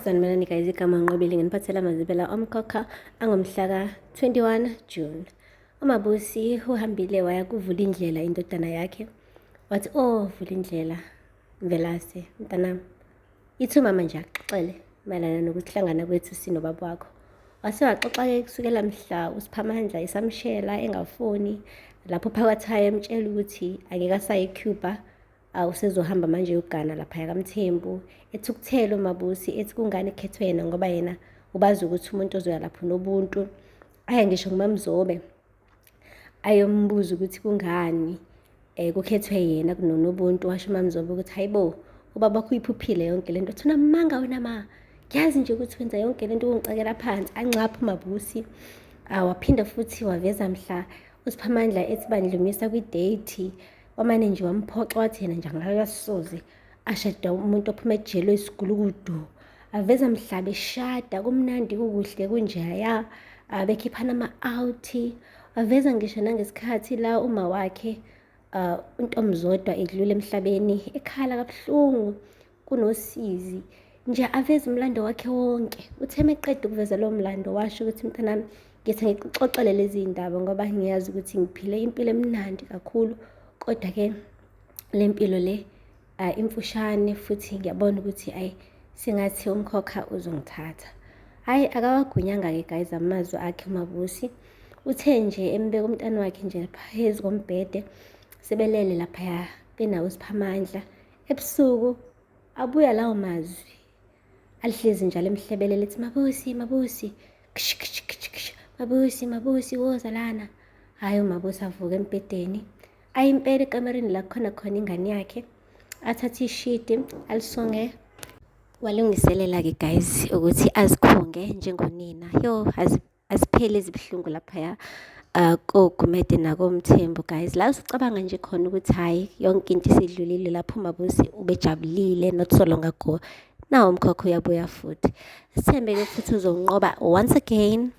Sanibonani guys, igama Nqobile nginiphathela amazibela omkhokha angomhla ka-21 June. Umabusi uhambile waya kuvula indlela indodana yakhe. Wathi, "Oh, vula indlela Mvelase, mntanami. Yithi mama nje axoxele mayelana nokuthi hlangana kwethu sinobaba wakho." Wase waxoxa-ke kusukela mhla uSiphamandla esamshela engafoni, lapho phakathi haye emtshela ukuthi angeke asaye eCuba, usezohamba manje uyogana laphaya kaMthembu. Ethi ukuthela uMabusi, ethi kungani ekhethwe yena ngoba yena ubazi ukuthi umuntu ozoya lapho nobuntu. Aya ngisho nguMamzobe ayombuza ukuthi kungani kukhethwe yena kunonobuntu. Washo uMamzobe ukuthi hayibo, ubaba wakho uyiphuphile yonke lento. Uthi unamanga wena ma, ngiyazi nje ukuthi wenza yonke lento ukungicekela phansi. Ancapha uMabusi. Waphinda futhi waveza mhla uSiphamandla ethi bandlumisa kwi-date, wamane nje wamphoxa wathi yena nje angakasoze ashada umuntu ophuma ejele esigulukudu. Aveza mhla beshada kumnandi kukuhle kunjaya, bekhiphana ama-out. Waveza ngisho nangesikhathi la uma wakhe uNtomzodwa edlule emhlabeni ekhala kabuhlungu kunosizi nje, aveza umlando wakhe wonke. Uthe meqeda ukuveza lowo mlando washo ukuthi, mntanami, ngithi ngixoxele lezi ndaba ngoba ngiyazi ukuthi ngiphile impilo emnandi kakhulu, kodwa-ke le mpilo le imfushane futhi ngiyabona ukuthi sengathi umkhokha uzongithatha. Hhayi, akawagunyanga-ke guys amazwi akhe uMabusi. Uthe nje embeka umntana wakhe nje phezu kombhede, sebelele laphaya benawo uSiphamandla. Ebusuku abuya lawo mazwi, alihlezi njalo emhlebelele ethi, "Mabusi, Mabusi, kish kish kish kish, Mabusi, Mabusi, woza lana." Hhayi, uMabusi avuka embhedeni, impela ekamereni la khona ingane yakhe, athathe ishidi alisonge, walungiselela-ke guys ukuthi azikhunge njengonina. Aziphele ezibuhlungu laphaya koGumede nakoMthembu guys. La usicabanga nje khona ukuthi hhayi yonke into isidlulile, lapho uMabusi ubejabulile, not so long ago. Nawo umkhokha uyabuya futhi. Sithembe-ke futhi uzonqoba once again.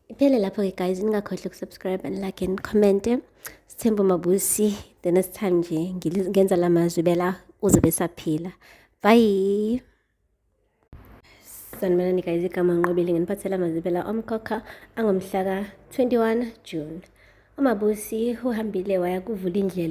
Iphele lapho-ke guys, ningakhohlwa ukusubscribe and like and comment. Sithembe uMabusi the next time nje ngenza la mazwi bela uzobe saphila. Bye. Sanibonani guys, igama Nqobile nginiphathela amazibela omkhokha angomhla ka-21 June. Umabusi uhambile waya kuvula indlela